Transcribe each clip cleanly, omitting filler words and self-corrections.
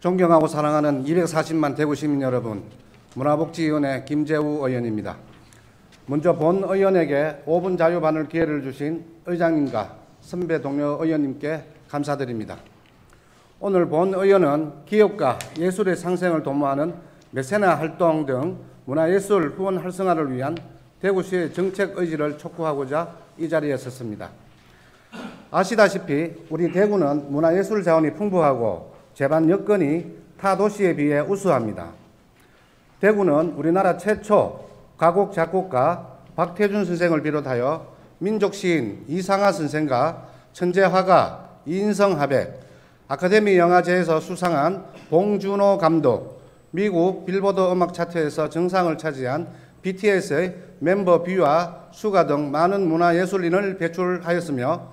존경하고 사랑하는 240만 대구 시민 여러분, 문화복지위원회 김재우 의원입니다. 먼저 본 의원에게 5분 자유반을 기회를 주신 의장님과 선배 동료 의원님께 감사드립니다. 오늘 본 의원은 기업과 예술의 상생을 도모하는 메세나 활동 등 문화예술 후원 활성화를 위한 대구시의 정책 의지를 촉구하고자 이 자리에 섰습니다. 아시다시피 우리 대구는 문화예술 자원이 풍부하고 제반 여건이 타 도시에 비해 우수합니다. 대구는 우리나라 최초 가곡 작곡가 박태준 선생을 비롯하여 민족시인 이상하 선생과 천재화가 이인성 화백, 아카데미 영화제에서 수상한 봉준호 감독, 미국 빌보드 음악 차트에서 정상을 차지한 BTS의 멤버 뷰와 수가 등 많은 문화예술인을 배출하였으며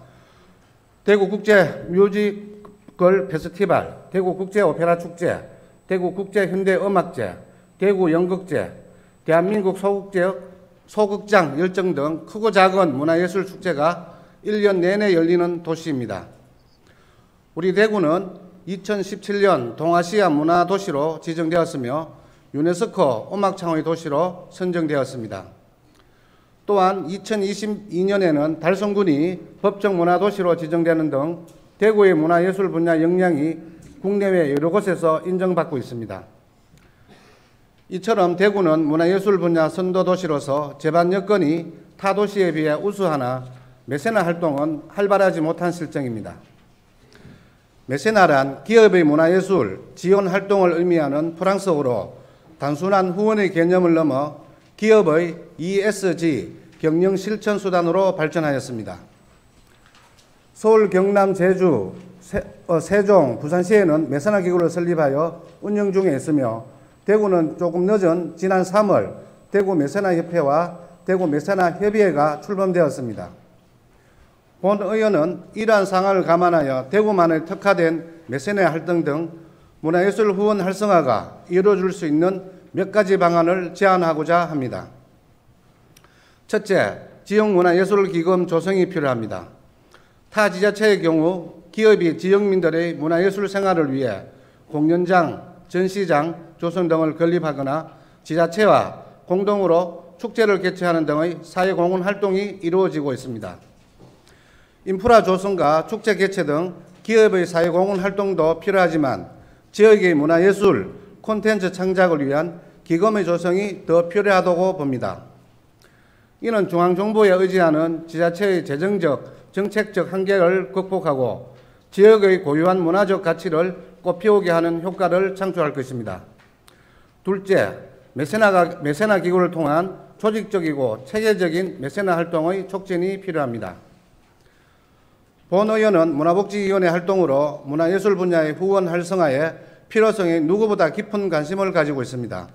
대구 국제 뮤지컬 페스티벌, 대구 국제 오페라 축제, 대구 국제 현대 음악제, 대구 연극제, 대한민국 소극장 열정 등 크고 작은 문화예술 축제가 1년 내내 열리는 도시입니다. 우리 대구는 2017년 동아시아 문화도시로 지정되었으며 유네스코 음악창의 도시로 선정되었습니다. 또한 2022년에는 달성군이 법정 문화도시로 지정되는 등 대구의 문화예술 분야 역량이 국내외 여러 곳에서 인정받고 있습니다. 이처럼 대구는 문화예술 분야 선도도시로서 제반 여건이 타 도시에 비해 우수하나 메세나 활동은 활발하지 못한 실정입니다. 메세나란 기업의 문화예술 지원 활동을 의미하는 프랑스어로 단순한 후원의 개념을 넘어 기업의 ESG 경영 실천 수단으로 발전하였습니다. 서울, 경남, 제주, 세종, 부산시에는 메세나 기구를 설립하여 운영 중에 있으며 대구는 조금 늦은 지난 3월 대구 메세나 협회와 대구 메세나 협의회가 출범되었습니다. 본 의원은 이러한 상황을 감안하여 대구만의 특화된 메세나 활동 등 문화예술 후원 활성화가 이루어질 수 있는 몇 가지 방안을 제안하고자 합니다. 첫째, 지역문화예술기금 조성이 필요합니다. 타 지자체의 경우 기업이 지역민들의 문화예술 생활을 위해 공연장, 전시장 조성 등을 건립하거나 지자체와 공동으로 축제를 개최하는 등의 사회공헌 활동이 이루어지고 있습니다. 인프라 조성과 축제 개최 등 기업의 사회공헌 활동도 필요하지만 지역의 문화예술 콘텐츠 창작을 위한 기금의 조성이 더 필요하다고 봅니다. 이는 중앙정부에 의지하는 지자체의 재정적, 정책적 한계를 극복하고 지역의 고유한 문화적 가치를 꽃피우게 하는 효과를 창출할 것입니다. 둘째, 메세나 기구를 통한 조직적이고 체계적인 메세나 활동의 촉진이 필요합니다. 본 의원은 문화복지위원회 활동으로 문화예술 분야의 후원 활성화에 필요성에 누구보다 깊은 관심을 가지고 있습니다.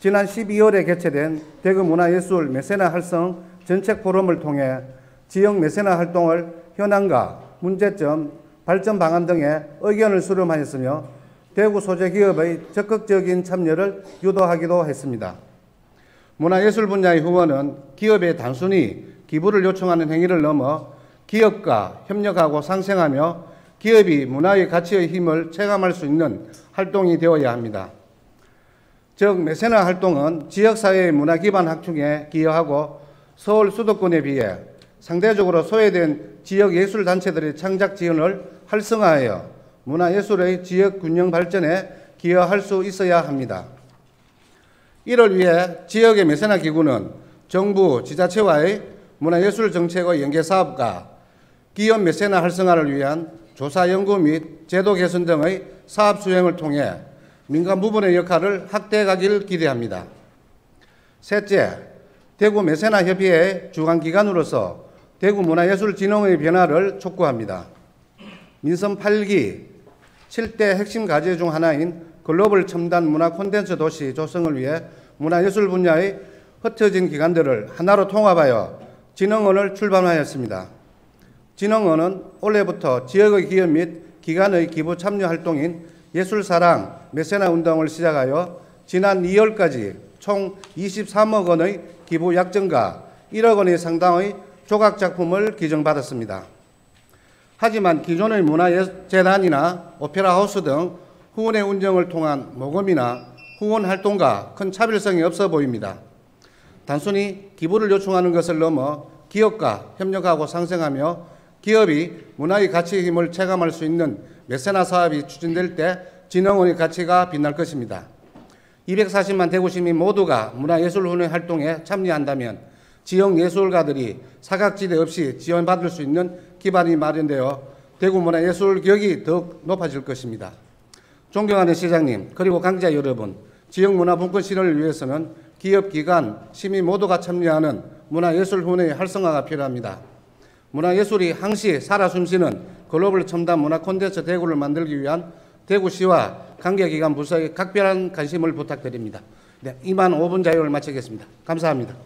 지난 12월에 개최된 대구 문화예술 메세나 활성 전책 포럼을 통해 지역 메세나 활동을 현황과 문제점, 발전 방안 등의 의견을 수렴하였으며 대구 소재 기업의 적극적인 참여를 유도하기도 했습니다. 문화예술 분야의 후원은 기업에 단순히 기부를 요청하는 행위를 넘어 기업과 협력하고 상생하며 기업이 문화의 가치의 힘을 체감할 수 있는 활동이 되어야 합니다. 즉 메세나 활동은 지역사회의 문화 기반 확충에 기여하고 서울 수도권에 비해 상대적으로 소외된 지역예술단체들의 창작 지원을 활성화하여 문화예술의 지역 균형 발전에 기여할 수 있어야 합니다. 이를 위해 지역의 메세나 기구는 정부, 지자체와의 문화예술 정책의 연계사업과 기업 메세나 활성화를 위한 조사 연구 및 제도 개선 등의 사업 수행을 통해 민간 부분의 역할을 확대해 가길 기대합니다. 셋째, 대구 메세나 협의회의 주관기관으로서 대구 문화예술진흥의 변화를 촉구합니다. 민선 8기 7대 핵심 과제 중 하나인 글로벌 첨단 문화 콘텐츠 도시 조성을 위해 문화예술 분야의 흩어진 기관들을 하나로 통합하여 진흥원을 출범하였습니다. 진흥원은 올해부터 지역의 기업 및 기관의 기부 참여 활동인 예술사랑 메세나 운동을 시작하여 지난 2월까지 총 23억 원의 기부 약정과 1억 원의 상당의 조각작품을 기증받았습니다. 하지만 기존의 문화재단이나 오페라 하우스 등 후원회 운영을 통한 모금이나 후원 활동과 큰 차별성이 없어 보입니다. 단순히 기부를 요청하는 것을 넘어 기업과 협력하고 상생하며 기업이 문화의 가치의 힘을 체감할 수 있는 메세나 사업이 추진될 때 진흥원의 가치가 빛날 것입니다. 240만 대구 시민 모두가 문화예술훈회 활동에 참여한다면 지역 예술가들이 사각지대 없이 지원받을 수 있는 기반이 마련되어 대구 문화예술격이 더욱 높아질 것입니다. 존경하는 시장님, 그리고 관계자 여러분, 지역 문화분권 실현을 위해서는 기업, 기관, 시민 모두가 참여하는 문화예술훈회의 활성화가 필요합니다. 문화예술이 항시 살아 숨쉬는 글로벌 첨단 문화 콘텐츠 대구를 만들기 위한 대구시와 관계기관 부서의 각별한 관심을 부탁드립니다. 네, 이만 5분 자유를 마치겠습니다. 감사합니다.